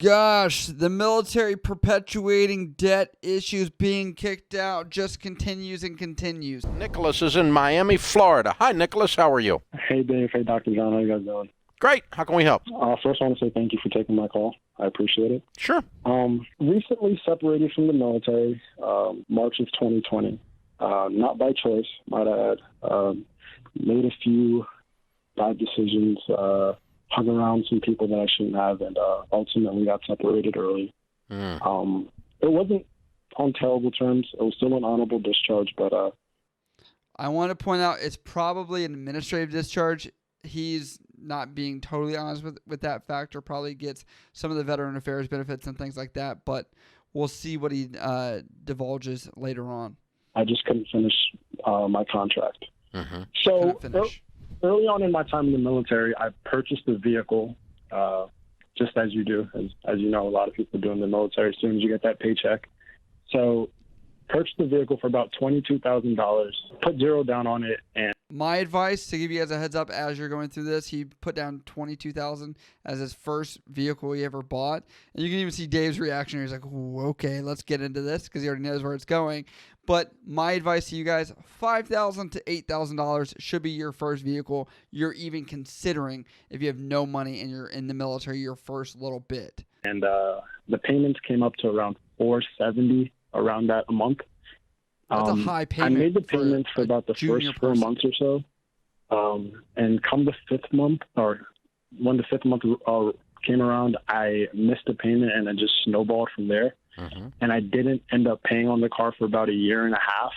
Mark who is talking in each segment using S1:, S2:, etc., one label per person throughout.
S1: Gosh, the military perpetuating debt issues being kicked out just continues and continues.
S2: Nicholas is in Miami, Florida. Hi, Nicholas. How are you?
S3: Hey, Dave. Hey, Dr. John. How you guys doing?
S2: Great. How can we help?
S3: First, I want to say thank you for taking my call. I appreciate it.
S2: Sure.
S3: Recently separated from the military, March of 2020. Not by choice, might I add. Made a few bad decisions, hung around some people that I shouldn't have, and ultimately got separated early. It wasn't on terrible terms. It was still an honorable discharge, but...
S1: I want to point out it's probably an administrative discharge. He's not being totally honest with that factor. Probably gets some of the veteran affairs benefits and things like that, but we'll see what he divulges later on.
S3: I just couldn't finish my contract. So early on in my time in the military, I purchased a vehicle, just as you do, as you know, a lot of people do in the military as soon as you get that paycheck. So purchased the vehicle for about $22,000, put zero down on it. And
S1: my advice, to give you guys a heads up as you're going through this, he put down $22,000 as his first vehicle he ever bought. And you can even see Dave's reaction. He's like, ooh, okay, let's get into this, because he already knows where it's going. But my advice to you guys, $5,000 to $8,000 should be your first vehicle you're even considering if you have no money and you're in the military your first little bit.
S3: And the payments came up to around $470 around that a month.
S1: That's a high payment.
S3: I made the payments for about the first 4 months or so. And come the fifth month, or when the fifth month came around, I missed a payment, and it just snowballed from there. And I didn't end up paying on the car for about a year and a half,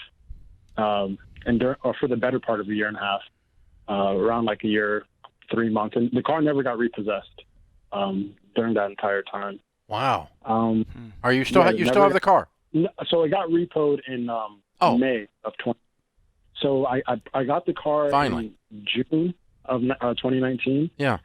S3: or for the better part of a year and a half, around like a year, 3 months. And the car never got repossessed during that entire time.
S2: Wow. Are you still you still have the car?
S3: No, so it got repoed in May of 20. So I got the car
S2: finally
S3: in June of 2019.
S2: Yeah.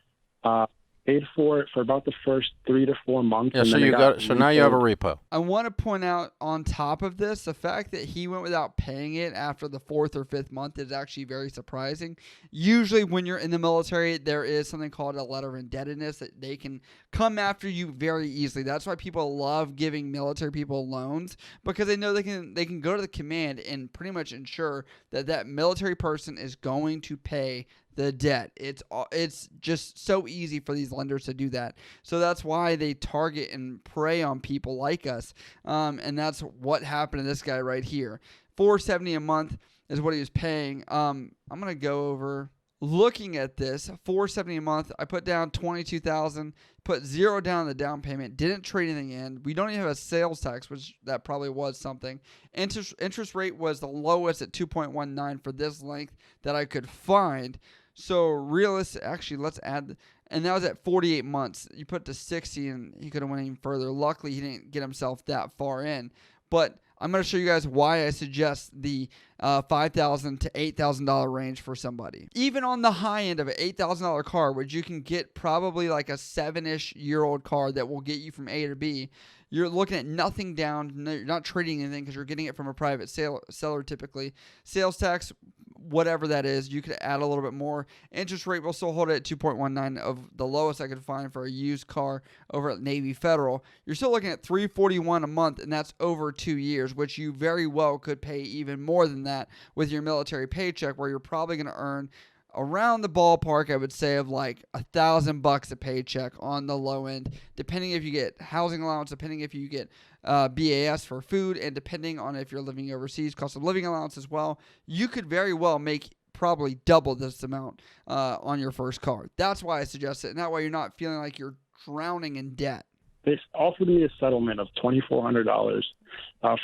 S3: Paid for it for about the first 3 to 4 months.
S2: Yeah,
S3: and
S2: so now you have a repo.
S1: I want to point out on top of this, the fact that he went without paying it after the 4th or 5th month is actually very surprising. Usually when you're in the military, there is something called a letter of indebtedness that they can come after you very easily. That's why people love giving military people loans, because they know they can go to the command and pretty much ensure that that military person is going to pay the debt. It's just so easy for these lenders to do that. So that's why they target and prey on people like us. And that's what happened to this guy right here. $470 a month is what he was paying. I'm going to go over looking at this. $470 a month. I put down $22,000, put zero down on the down payment, didn't trade anything in. We don't even have a sales tax, which that probably was something. Interest rate was the lowest at 2.19 for this length that I could find. So realistic, actually, let's add, and that was at 48 months. You put it to 60, and he could have went even further. Luckily, he didn't get himself that far in. But I'm going to show you guys why I suggest the $5,000 to $8,000 range for somebody. Even on the high end of an $8,000 car, which you can get probably like a 7-ish-year-old car that will get you from A to B, you're looking at nothing down. You're not trading anything because you're getting it from a private seller typically. Sales tax, whatever that is, you could add a little bit more. Interest rate will still hold it at 2.19, of the lowest I could find for a used car over at Navy Federal. You're still looking at $341 a month, and that's over 2 years, which you very well could pay even more than that with your military paycheck, where you're probably going to earn around the ballpark, I would say, of like $1,000 a paycheck on the low end, depending if you get housing allowance, depending if you get BAS for food, and depending on if you're living overseas, cost of living allowance as well. You could very well make probably double this amount on your first car. That's why I suggest it, and that way you're not feeling like you're drowning in debt.
S3: They offered me a settlement of $2,400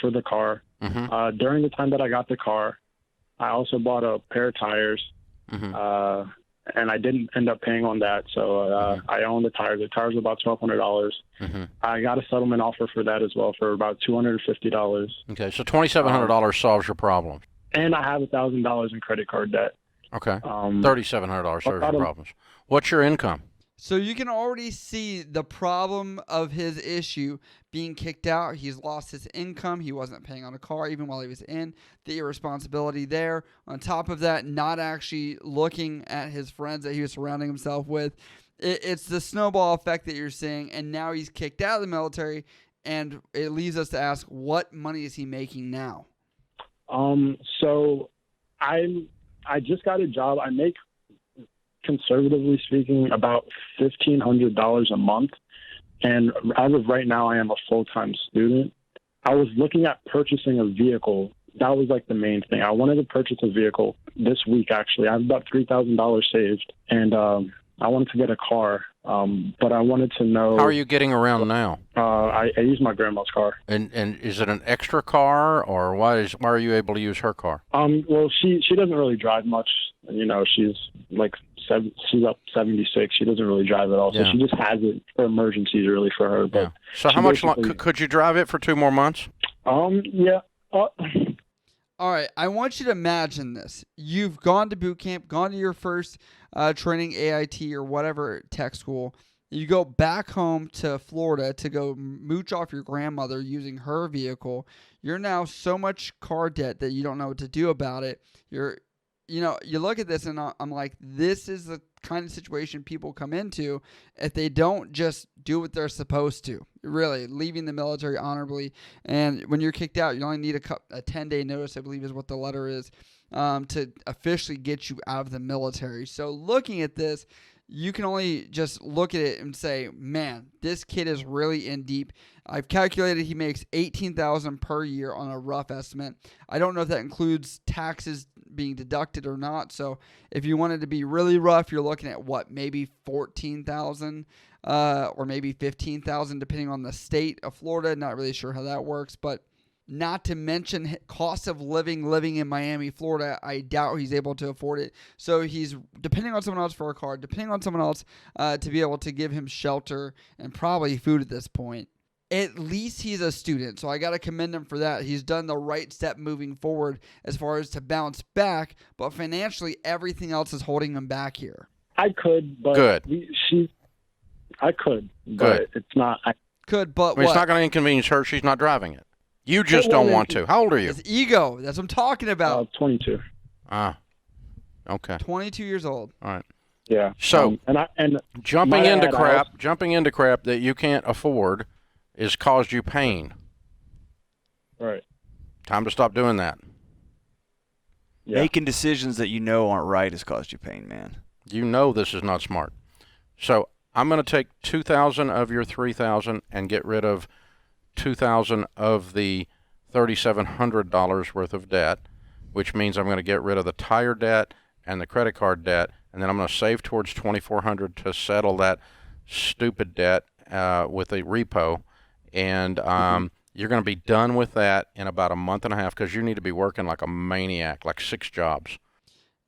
S3: for the car. During the time that I got the car, I also bought a pair of tires. And I didn't end up paying on that, so I own the tires. The tires were about $1,200. I got a settlement offer for that as well for about $250.
S2: Okay, so $2,700 solves your problem.
S3: And I have $1,000 in credit card debt.
S2: Okay, $3,700 solves your problems. What's your income?
S1: So you can already see the problem of his issue being kicked out. He's lost his income. He wasn't paying on a car even while he was in. The irresponsibility there. On top of that, not actually looking at his friends that he was surrounding himself with. it's the snowball effect that you're seeing, and now he's kicked out of the military, and it leaves us to ask, what money is he making now?
S3: So I just got a job. I make, conservatively speaking, about $1,500 a month. And as of right now, I am a full-time student. I was looking at purchasing a vehicle. That was like the main thing. I wanted to purchase a vehicle this week, actually. I have about $3,000 saved, and I wanted to get a car, but I wanted to know.
S2: How are you getting around now?
S3: I use my grandma's car.
S2: And is it an extra car, or why are you able to use her car?
S3: Well, she doesn't really drive much. You know, she's like she's up 76. She doesn't really drive at all, so she just has it for emergencies, really, for her. But
S2: So how much could you drive it for 2 more months?
S3: Yeah.
S1: All right, I want you to imagine this. You've gone to boot camp, gone to your first training, AIT or whatever tech school. You go back home to Florida to go mooch off your grandmother using her vehicle. You're now so much car debt that you don't know what to do about it. You look at this and I'm like, this is the kind of situation people come into if they don't just do what they're supposed to. Really, leaving the military honorably. And when you're kicked out, you only need a 10-day notice, I believe is what the letter is, to officially get you out of the military. So looking at this, you can only just look at it and say, man, this kid is really in deep. I've calculated he makes $18,000 per year on a rough estimate. I don't know if that includes taxes being deducted or not. So if you wanted to be really rough, you're looking at maybe $14,000 or maybe $15,000 depending on the state of Florida. Not really sure how that works, but not to mention cost of living in Miami, Florida. I doubt he's able to afford it. So he's depending on someone else for a car, depending on someone else to be able to give him shelter and probably food at this point. At least he's a student, so I got to commend him for that. He's done the right step moving forward as far as to bounce back, but financially, everything else is holding him back here.
S3: I could, but
S2: Good.
S3: I could, but it's not.
S2: It's not going to inconvenience her. She's not driving it. You just don't want to. How old are you?
S1: It's ego. That's what I'm talking about.
S3: 22.
S2: Okay.
S1: 22 years old.
S2: All right.
S3: Yeah.
S2: So jumping into crap that you can't afford has caused you pain.
S3: Right.
S2: Time to stop doing that.
S4: Yeah. Making decisions that you know aren't right has caused you pain, man.
S2: You know this is not smart. So I'm going to take $2,000 of your $3,000 and get rid of $2,000 of the $3,700 worth of debt, which means I'm going to get rid of the tire debt and the credit card debt, and then I'm going to save towards $2,400 to settle that stupid debt with a repo, and you're going to be done with that in about a month and a half because you need to be working like a maniac, like 6 jobs.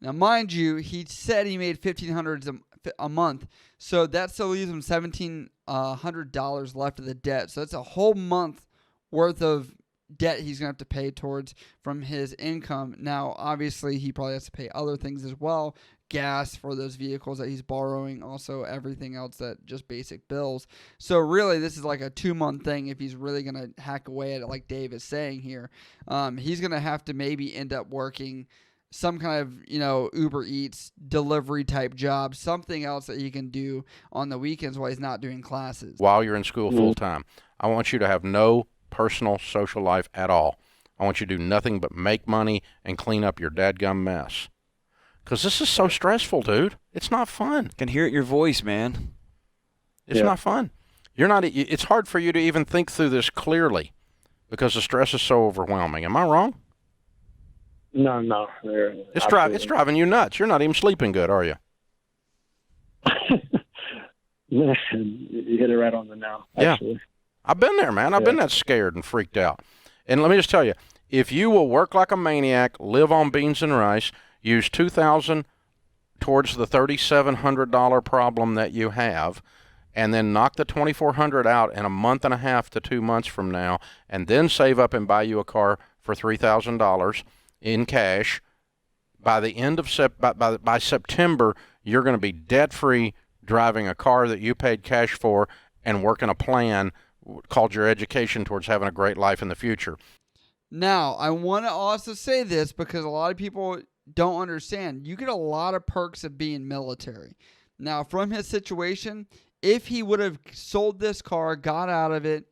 S1: Now, mind you, he said he made $1,500 a month, so that still leaves him $1,700 left of the debt. So that's a whole month worth of debt he's going to have to pay towards from his income. Now, obviously, he probably has to pay other things as well, gas for those vehicles that he's borrowing, also everything else that just basic bills. So really, this is like a 2-month thing if he's really going to hack away at it like Dave is saying here. He's going to have to maybe end up working some kind of, Uber Eats delivery type job, something else that he can do on the weekends while he's not doing classes.
S2: While you're in school full time. I want you to have no personal social life at all. I want you to do nothing but make money and clean up your dadgum mess. Because this is so stressful, dude. It's not fun.
S4: I can hear it in your voice, man.
S2: It's not fun. It's hard for you to even think through this clearly because the stress is so overwhelming. Am I wrong?
S3: No.
S2: It's driving you nuts. You're not even sleeping good, are you?
S3: Man, you hit it right on the nail, actually.
S2: Yeah. I've been there, man. I've been that scared and freaked out. And let me just tell you, if you will work like a maniac, live on beans and rice, use $2,000 towards the $3,700 problem that you have, and then knock the $2,400 out in a month and a half to 2 months from now, and then save up and buy you a car for $3,000 in cash, by the end of by September, you're going to be debt-free, driving a car that you paid cash for, and working a plan called your education towards having a great life in the future.
S1: Now, I want to also say this because a lot of people don't understand. You get a lot of perks of being military. Now, from his situation, if he would have sold this car, got out of it,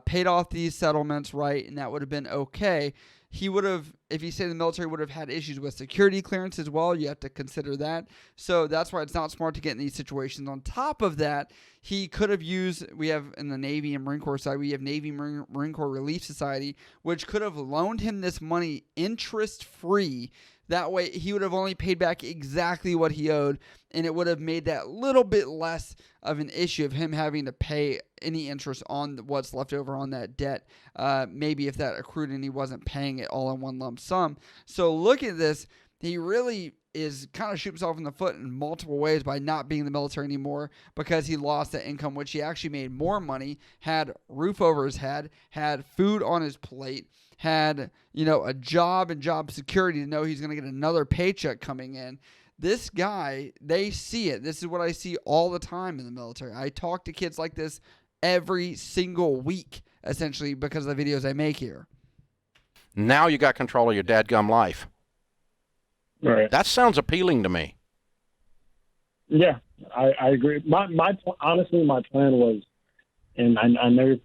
S1: paid off these settlements, right, and that would have been okay, he would have, if he stayed in the military, would have had issues with security clearance as well. You have to consider that. So that's why it's not smart to get in these situations. On top of that, he could have used, we have in the Navy and Marine Corps side, we have Navy Marine Corps Relief Society, which could have loaned him this money interest-free. That way, he would have only paid back exactly what he owed, and it would have made that little bit less of an issue of him having to pay any interest on what's left over on that debt. Maybe if that accrued and he wasn't paying it all in one lump sum. So look at this. He really is kind of shooting himself in the foot in multiple ways by not being in the military anymore because he lost that income, which he actually made more money, had roof over his head, had food on his plate, had, a job and job security to know he's going to get another paycheck coming in. This guy, they see it. This is what I see all the time in the military. I talk to kids like this every single week, essentially, because of the videos I make here.
S2: Now you got control of your dadgum life.
S3: Right.
S2: That sounds appealing to me.
S3: Yeah, I agree. Honestly, my plan was, and I know,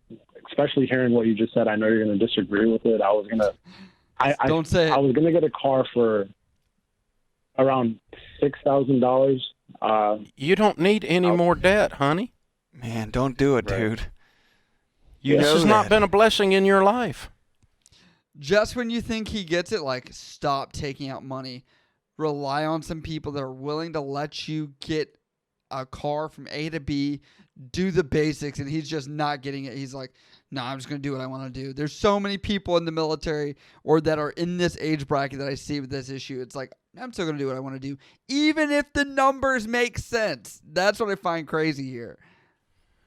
S3: especially hearing what you just said, I know you're going to disagree with it. I was going to,
S1: Don't say it.
S3: I was going to get a car for around $6,000.
S2: You don't need any more debt, honey.
S4: Man, don't do it,
S3: Right.
S4: dude.
S2: This has not been a blessing in your life.
S1: Just when you think he gets it, stop taking out money. Rely on some people that are willing to let you get a car from A to B, do the basics, and he's just not getting it. He's like, no, I'm just going to do what I want to do. There's so many people in the military or that are in this age bracket that I see with this issue. It's like, I'm still going to do what I want to do, even if the numbers make sense. That's what I find crazy here.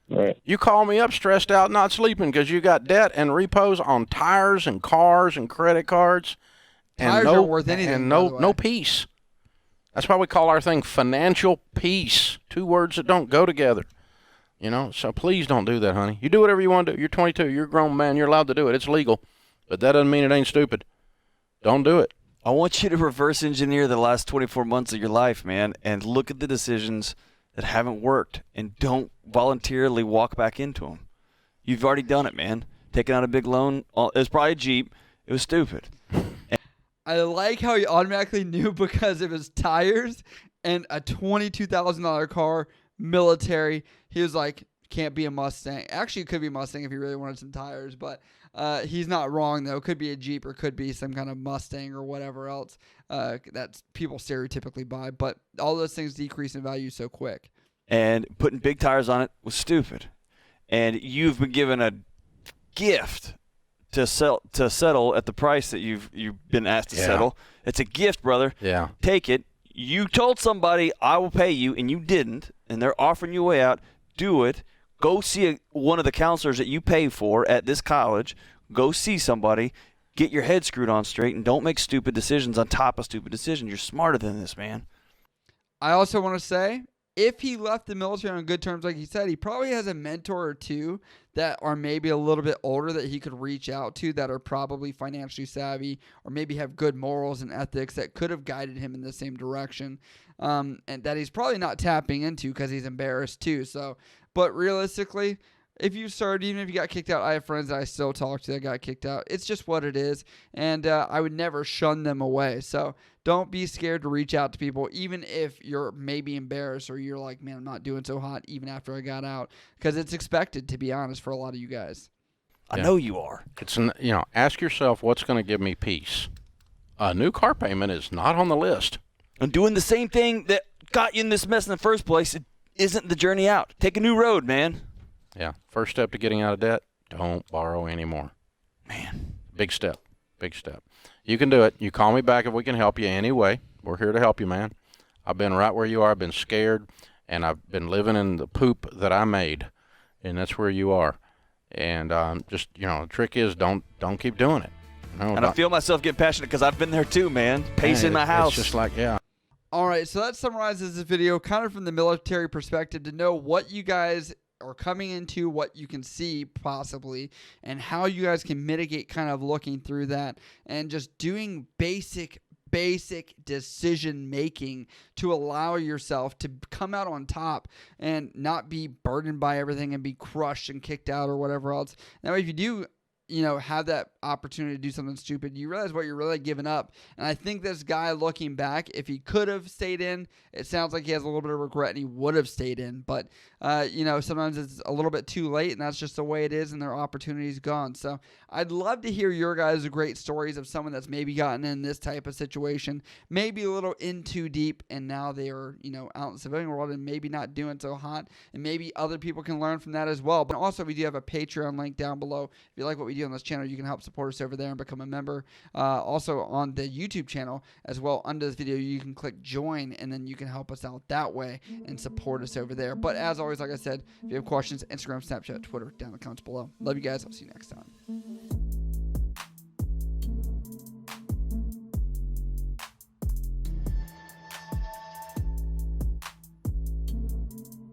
S3: Right.
S2: You call me up stressed out, not sleeping because you got debt and repos on tires and cars and credit cards.
S1: Tires aren't worth anything,
S2: and
S1: by the way.
S2: no peace. That's why we call our thing financial peace. Two words that don't go together. So please don't do that, honey. You do whatever you want to do. You're 22. You're a grown man. You're allowed to do it. It's legal. But that doesn't mean it ain't stupid. Don't do it.
S4: I want you to reverse engineer the last 24 months of your life, man, and look at the decisions that haven't worked and don't voluntarily walk back into them. You've already done it, man. Taking out a big loan. It was probably a Jeep. It was stupid.
S1: I like how he automatically knew because of his tires and a $22,000 car, military. He was like, can't be a Mustang. Actually, it could be a Mustang if he really wanted some tires, but he's not wrong, though. It could be a Jeep or could be some kind of Mustang or whatever else that people stereotypically buy. But all those things decrease in value so quick.
S4: And putting big tires on it was stupid. And you've been given a gift to settle at the price that you've been asked to settle. It's a gift, brother.
S2: Yeah.
S4: Take it. You told somebody, I will pay you, and you didn't, and they're offering you a way out. Do it. Go see one of the counselors that you pay for at this college. Go see somebody. Get your head screwed on straight, and don't make stupid decisions on top of stupid decisions. You're smarter than this, man.
S1: I also want to say, if he left the military on good terms, like he said, he probably has a mentor or two that are maybe a little bit older that he could reach out to that are probably financially savvy or maybe have good morals and ethics that could have guided him in the same direction, and that he's probably not tapping into because he's embarrassed too. So, but realistically, if you started, even if you got kicked out, I have friends that I still talk to that got kicked out. It's just what it is, and I would never shun them away. So don't be scared to reach out to people, even if you're maybe embarrassed or you're like, man, I'm not doing so hot even after I got out, because it's expected, to be honest, for a lot of you guys.
S4: I know you are.
S2: It's ask yourself what's going to give me peace. A new car payment is not on the list.
S4: And doing the same thing that got you in this mess in the first place isn't the journey out. Take a new road, man.
S2: Yeah. First step to getting out of debt, don't borrow anymore.
S4: Man.
S2: Big step. Big step. You can do it. You call me back if we can help you anyway. We're here to help you, man. I've been right where you are. I've been scared, and I've been living in the poop that I made, and that's where you are. And just, the trick is don't keep doing it.
S4: And I feel myself getting passionate because I've been there too, man. Pacing my house.
S2: It's just like, yeah.
S1: All right, so that summarizes this video kind of from the military perspective to know what you guys are coming into, what you can see possibly, and how you guys can mitigate kind of looking through that and just doing basic basic decision making to allow yourself to come out on top and not be burdened by everything and be crushed and kicked out or whatever else. That way, if you do, have that opportunity to do something stupid, you realize what you're really giving up. And I think this guy, looking back, if he could have stayed in, it sounds like he has a little bit of regret and he would have stayed in. But, sometimes it's a little bit too late, and that's just the way it is, and their opportunity's gone. So I'd love to hear your guys' great stories of someone that's maybe gotten in this type of situation, maybe a little in too deep, and now they are, out in the civilian world and maybe not doing so hot, and maybe other people can learn from that as well. But also, we do have a Patreon link down below. If you like what we do on this channel, you can help support us over there and become a member. Also on the YouTube channel as well, under this video, you can click join, and then you can help us out that way and support us over there. But as always, like I said, if you have questions, Instagram, Snapchat, Twitter, down in the comments below. Love you guys. I'll see you next time.